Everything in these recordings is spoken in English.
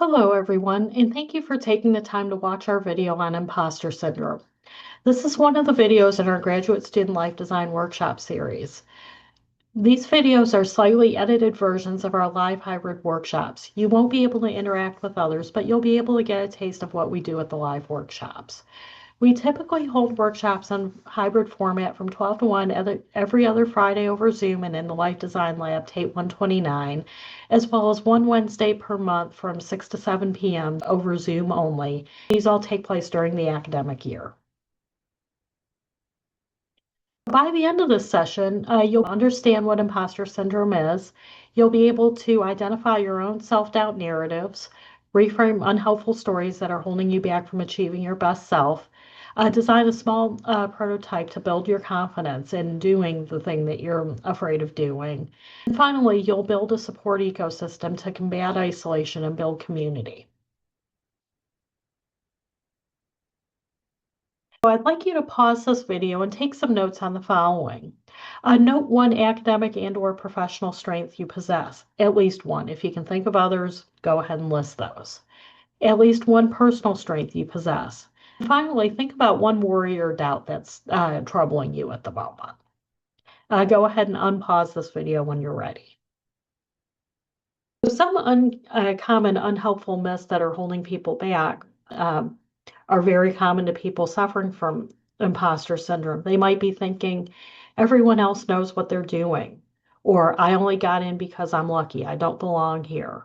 Hello, everyone, and thank you for taking the time to watch our video on imposter syndrome. This is one of the videos in our Graduate Student Life Design Workshop series. These videos are slightly edited versions of our live hybrid workshops. You won't be able to interact with others, but you'll be able to get a taste of what we do at the live workshops. We typically hold workshops on hybrid format from 12 to 1 every other Friday over Zoom and in the Life Design Lab, Tate 129, as well as one Wednesday per month from 6 to 7 p.m. over Zoom only. These all take place during the academic year. By the end of this session, you'll understand what imposter syndrome is. You'll be able to identify your own self-doubt narratives, reframe unhelpful stories that are holding you back from achieving your best self, design a small prototype to build your confidence in doing the thing that you're afraid of doing. And finally, you'll build a support ecosystem to combat isolation and build community. So I'd like you to pause this video and take some notes on the following. Note one academic and/or professional strength you possess, at least one. If you can think of others, go ahead and list those. At least one personal strength you possess. And finally, think about one worry or doubt that's troubling you at the moment. Go ahead and unpause this video when you're ready. So some common unhelpful myths that are holding people back are very common to people suffering from imposter syndrome. They might be thinking, everyone else knows what they're doing, or I only got in because I'm lucky, I don't belong here,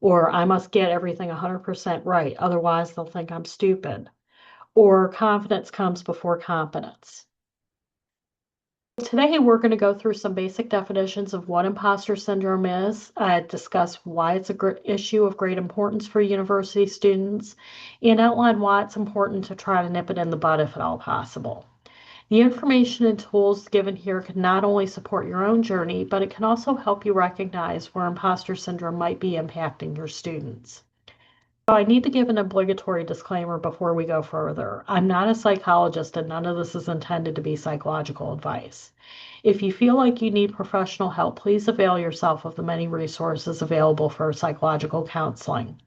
or I must get everything 100% right, otherwise they'll think I'm stupid, or confidence comes before competence. Today, we're going to go through some basic definitions of what imposter syndrome is, discuss why it's an issue of great importance for university students, and outline why it's important to try to nip it in the bud if at all possible. The information and tools given here can not only support your own journey, but it can also help you recognize where imposter syndrome might be impacting your students. So I need to give an obligatory disclaimer before we go further. I'm not a psychologist and none of this is intended to be psychological advice. If you feel like you need professional help, please avail yourself of the many resources available for psychological counseling.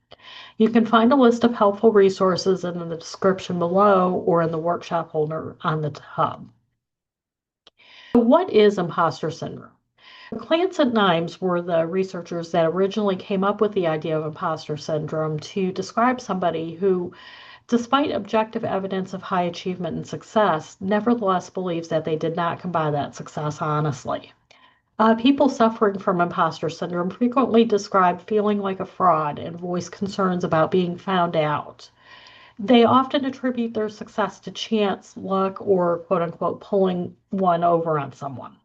You can find a list of helpful resources in the description below or in the workshop folder on the hub. So what is imposter syndrome? Clance and Nimes were the researchers that originally came up with the idea of imposter syndrome to describe somebody who, despite objective evidence of high achievement and success, nevertheless believes that they did not come by that success honestly. People suffering from imposter syndrome frequently describe feeling like a fraud and voice concerns about being found out. They often attribute their success to chance, luck, or quote unquote pulling one over on someone.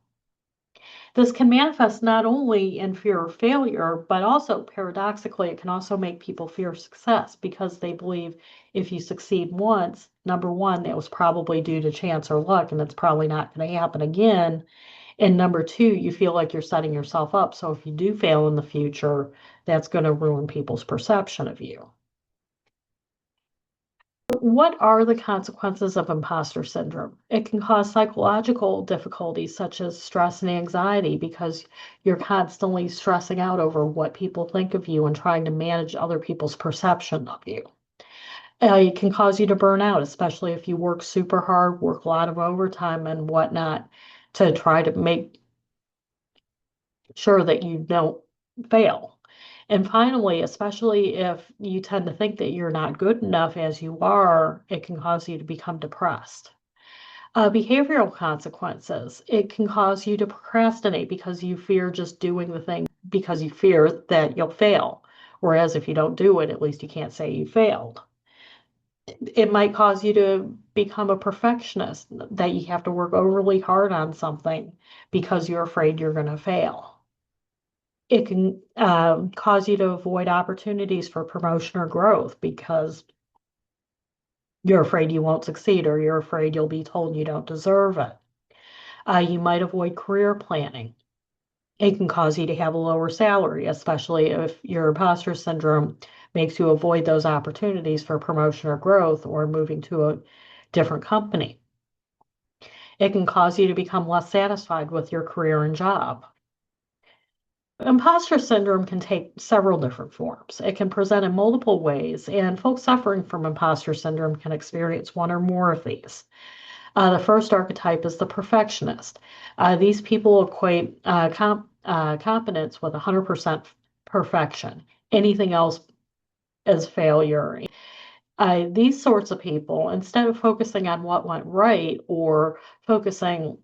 This can manifest not only in fear of failure, but also paradoxically, it can also make people fear success because they believe if you succeed once, number one, that was probably due to chance or luck, and it's probably not going to happen again. And number two, you feel like you're setting yourself up. So if you do fail in the future, that's going to ruin people's perception of you. What are the consequences of imposter syndrome? It can cause psychological difficulties such as stress and anxiety because you're constantly stressing out over what people think of you and trying to manage other people's perception of you. It can cause you to burn out, especially if you work super hard, work a lot of overtime and whatnot to try to make sure that you don't fail. And finally, especially if you tend to think that you're not good enough as you are, it can cause you to become depressed. Behavioral consequences. It can cause you to procrastinate because you fear just doing the thing because you fear that you'll fail. Whereas if you don't do it, at least you can't say you failed. It might cause you to become a perfectionist, that you have to work overly hard on something because you're afraid you're going to fail. It can cause you to avoid opportunities for promotion or growth because you're afraid you won't succeed or you're afraid you'll be told you don't deserve it. You might avoid career planning. It can cause you to have a lower salary, especially if your imposter syndrome makes you avoid those opportunities for promotion or growth or moving to a different company. It can cause you to become less satisfied with your career and job. Imposter syndrome can take several different forms. It can present in multiple ways, and folks suffering from imposter syndrome can experience one or more of these. The first archetype is the perfectionist. These people equate competence with 100% perfection. Anything else is failure. These sorts of people, instead of focusing on what went right or focusing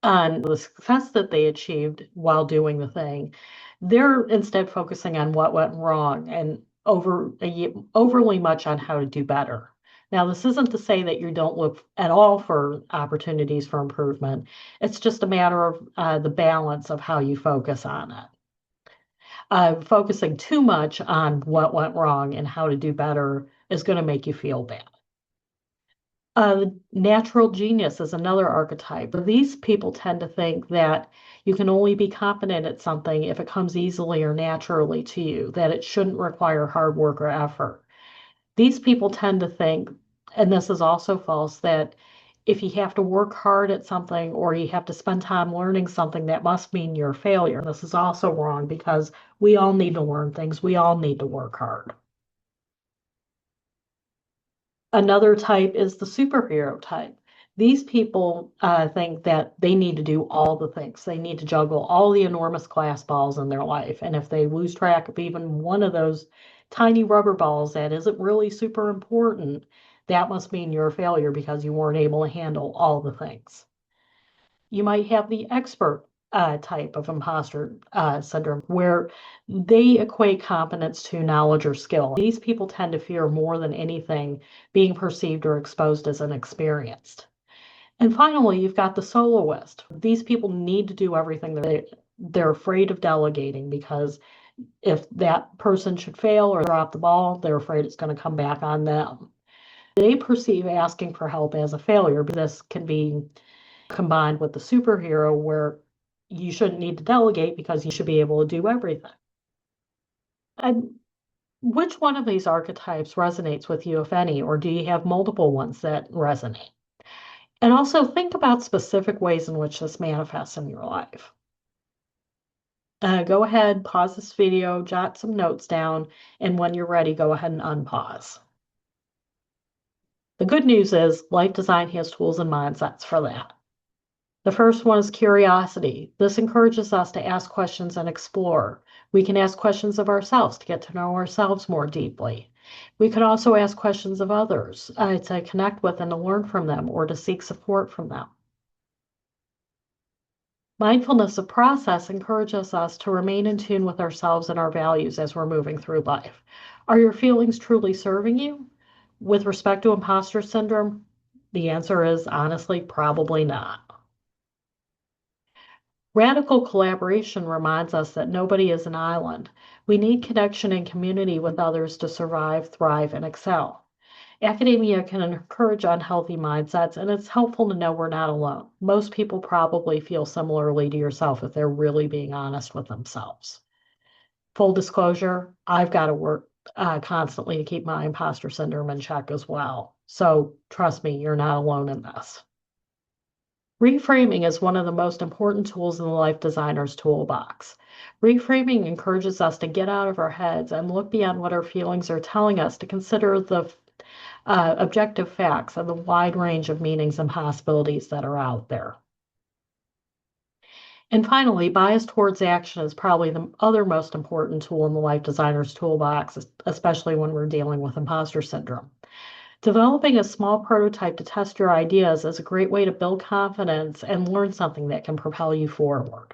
on the success that they achieved while doing the thing, they're instead focusing on what went wrong and overly much on how to do better. Now, this isn't to say that you don't look at all for opportunities for improvement. It's just a matter of the balance of how you focus on it. Focusing too much on what went wrong and how to do better is going to make you feel bad. Natural genius is another archetype. These people tend to think that you can only be competent at something if it comes easily or naturally to you, that it shouldn't require hard work or effort. These people tend to think, and this is also false, that if you have to work hard at something or you have to spend time learning something, that must mean you're a failure. This is also wrong because we all need to learn things. We all need to work hard. Another type is the superhero type. These people think that they need to do all the things. They need to juggle all the enormous glass balls in their life. And if they lose track of even one of those tiny rubber balls that isn't really super important, that must mean you're a failure because you weren't able to handle all the things. You might have the expert type of imposter syndrome, where they equate competence to knowledge or skill. These people tend to fear more than anything being perceived or exposed as inexperienced. And finally, you've got the soloist. These people need to do everything. They're afraid of delegating because if that person should fail or drop the ball, they're afraid it's going to come back on them. They perceive asking for help as a failure. This can be combined with the superhero where you shouldn't need to delegate because you should be able to do everything. And which one of these archetypes resonates with you, if any, or do you have multiple ones that resonate? And also think about specific ways in which this manifests in your life. Go ahead, pause this video, jot some notes down, and when you're ready, go ahead and unpause. The good news is Life Design has tools and mindsets for that. The first one is curiosity. This encourages us to ask questions and explore. We can ask questions of ourselves to get to know ourselves more deeply. We can also ask questions of others to connect with and to learn from them or to seek support from them. Mindfulness of process encourages us to remain in tune with ourselves and our values as we're moving through life. Are your feelings truly serving you? With respect to imposter syndrome, the answer is honestly probably not. Radical collaboration reminds us that nobody is an island. We need connection and community with others to survive, thrive, and excel. Academia can encourage unhealthy mindsets, and it's helpful to know we're not alone. Most people probably feel similarly to yourself if they're really being honest with themselves. Full disclosure, I've got to work constantly to keep my imposter syndrome in check as well. So trust me, you're not alone in this. Reframing is one of the most important tools in the Life Designer's toolbox. Reframing encourages us to get out of our heads and look beyond what our feelings are telling us to consider the objective facts and the wide range of meanings and possibilities that are out there. And finally, bias towards action is probably the other most important tool in the Life Designer's toolbox, especially when we're dealing with imposter syndrome. Developing a small prototype to test your ideas is a great way to build confidence and learn something that can propel you forward.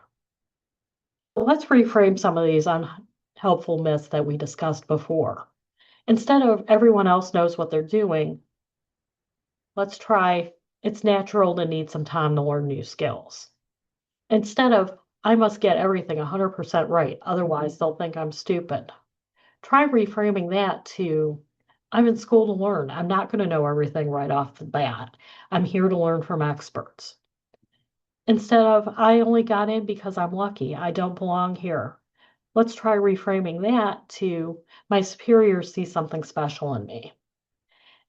Let's reframe some of these unhelpful myths that we discussed before. Instead of everyone else knows what they're doing, let's try it's natural to need some time to learn new skills. Instead of I must get everything 100% right, otherwise they'll think I'm stupid. Try reframing that to I'm in school to learn. I'm not going to know everything right off the bat. I'm here to learn from experts. Instead of I only got in because I'm lucky. I don't belong here. Let's try reframing that to my superiors see something special in me.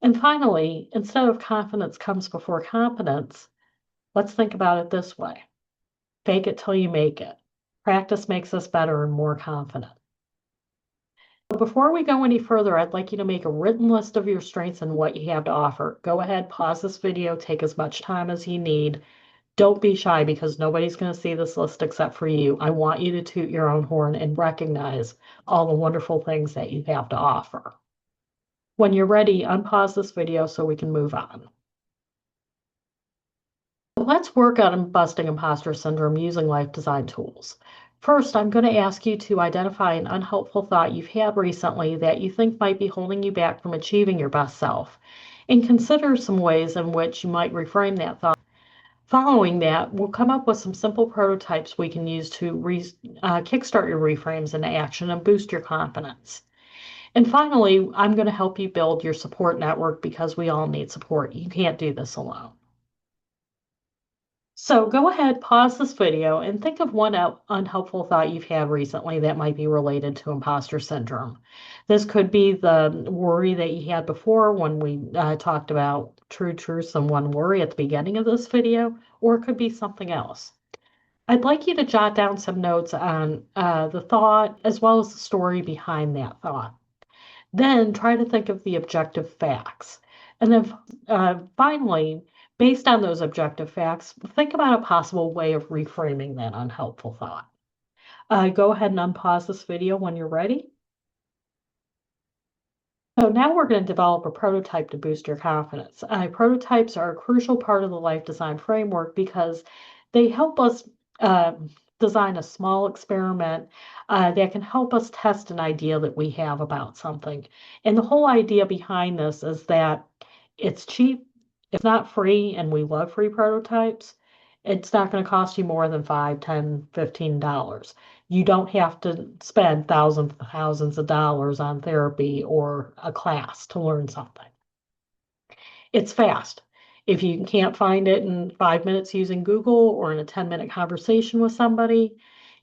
And finally, instead of confidence comes before competence, let's think about it this way. Fake it till you make it. Practice makes us better and more confident. Before we go any further, I'd like you to make a written list of your strengths and what you have to offer. Go ahead, pause this video, take as much time as you need. Don't be shy because nobody's going to see this list except for you. I want you to toot your own horn and recognize all the wonderful things that you have to offer. When you're ready, unpause this video so we can move on. Let's work on busting imposter syndrome using life design tools. First, I'm going to ask you to identify an unhelpful thought you've had recently that you think might be holding you back from achieving your best self, and consider some ways in which you might reframe that thought. Following that, we'll come up with some simple prototypes we can use to kickstart your reframes into action and boost your confidence. And finally, I'm going to help you build your support network because we all need support. You can't do this alone. So go ahead, pause this video, and think of one unhelpful thought you've had recently that might be related to imposter syndrome. This could be the worry that you had before when we talked about true truths and one worry at the beginning of this video, or it could be something else. I'd like you to jot down some notes on the thought as well as the story behind that thought. Then try to think of the objective facts. And then finally, based on those objective facts, think about a possible way of reframing that unhelpful thought. Go ahead and unpause this video when you're ready. So now we're going to develop a prototype to boost your confidence. Prototypes are a crucial part of the life design framework because they help us design a small experiment that can help us test an idea that we have about something. And the whole idea behind this is that it's cheap, it's not free, and we love free prototypes. It's not going to cost you more than $5, $10, $15. You don't have to spend thousands of dollars on therapy or a class to learn something. It's fast. If you can't find it in 5 minutes using Google or in a 10-minute conversation with somebody,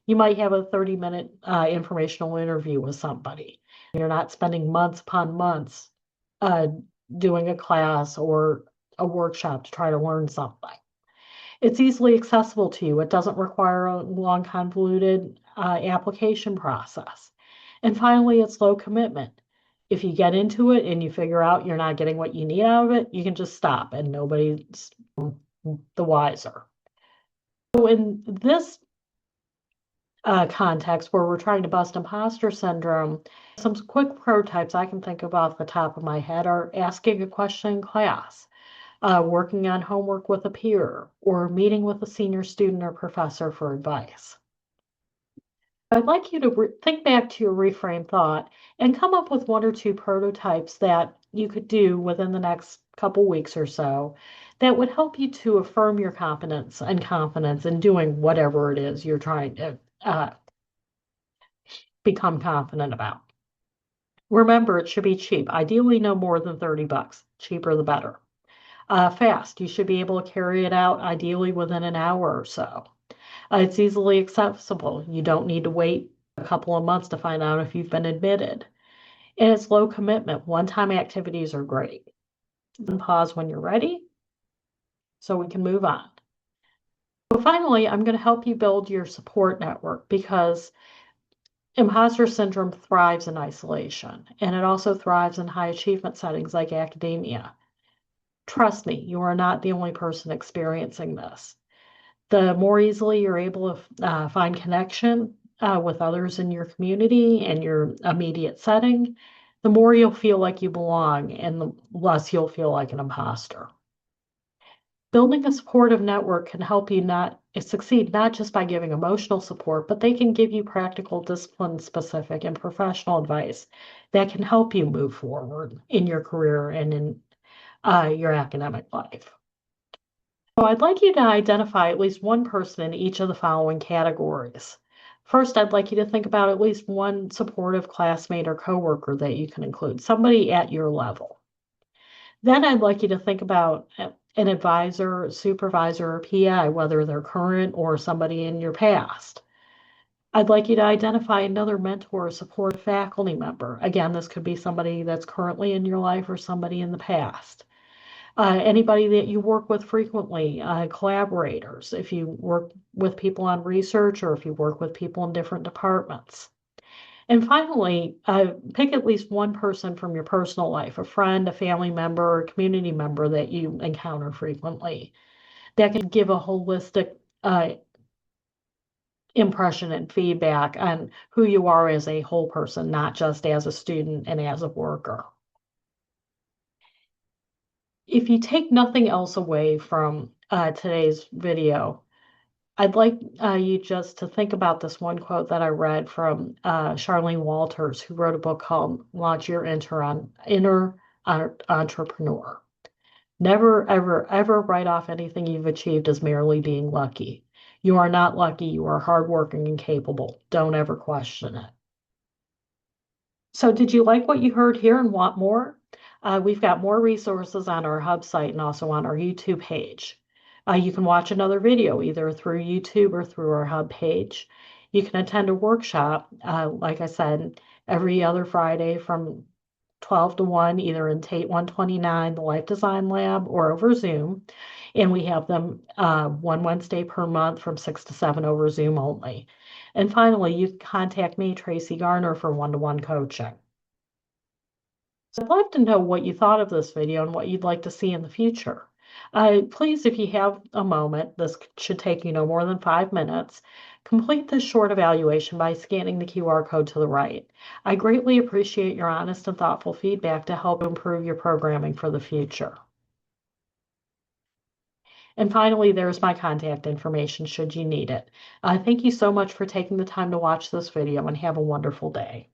you might have a 30-minute informational interview with somebody. You're not spending months upon months doing a class or a workshop to try to learn something. It's easily accessible to you. It doesn't require a long, convoluted application process. And finally, it's low commitment. If you get into it and you figure out you're not getting what you need out of it, you can just stop and nobody's the wiser. So in this context where we're trying to bust imposter syndrome, some quick prototypes I can think of off the top of my head are asking a question in class, working on homework with a peer, or meeting with a senior student or professor for advice. I'd like you to think back to your reframe thought and come up with one or two prototypes that you could do within the next couple weeks or so that would help you to affirm your competence and confidence in doing whatever it is you're trying to become confident about. Remember, it should be cheap, ideally no more than $30. Cheaper the better. Fast, you should be able to carry it out ideally within an hour or so. It's easily accessible. You don't need to wait a couple of months to find out if you've been admitted. And it's low commitment. One-time activities are great. Pause when you're ready so we can move on. So finally, I'm going to help you build your support network because imposter syndrome thrives in isolation, and it also thrives in high achievement settings like academia. Trust me, you are not the only person experiencing this. The more easily you're able to find connection with others in your community and your immediate setting, the more you'll feel like you belong and the less you'll feel like an imposter. Building a supportive network can help you succeed not just by giving emotional support, but they can give you practical, discipline-specific, and professional advice that can help you move forward in your career and in your academic life. So I'd like you to identify at least one person in each of the following categories. First, I'd like you to think about at least one supportive classmate or coworker that you can include, somebody at your level. Then I'd like you to think about an advisor, supervisor, or PI, whether they're current or somebody in your past. I'd like you to identify another mentor or supportive faculty member. Again, this could be somebody that's currently in your life or somebody in the past. Anybody that you work with frequently, collaborators, if you work with people on research or if you work with people in different departments. And finally, pick at least one person from your personal life, a friend, a family member, or a community member that you encounter frequently. That can give a holistic impression and feedback on who you are as a whole person, not just as a student and as a worker. If you take nothing else away from today's video, I'd like you just to think about this one quote that I read from Charlene Walters, who wrote a book called Launch Your Inner Entrepreneur. Never, ever, ever write off anything you've achieved as merely being lucky. You are not lucky. You are hardworking and capable. Don't ever question it. So did you like what you heard here and want more? We've got more resources on our hub site and also on our YouTube page. You can watch another video either through YouTube or through our hub page. You can attend a workshop, like I said, every other Friday from 12 to 1, either in Tate 129, the Life Design Lab, or over Zoom. And we have them one Wednesday per month from 6 to 7 over Zoom only. And finally, you can contact me, Tracy Garner, for one-to-one coaching. So I'd love to know what you thought of this video and what you'd like to see in the future. Please, if you have a moment, this should take you no more than 5 minutes, complete this short evaluation by scanning the QR code to the right. I greatly appreciate your honest and thoughtful feedback to help improve your programming for the future. And finally, there's my contact information should you need it. Thank you so much for taking the time to watch this video and have a wonderful day.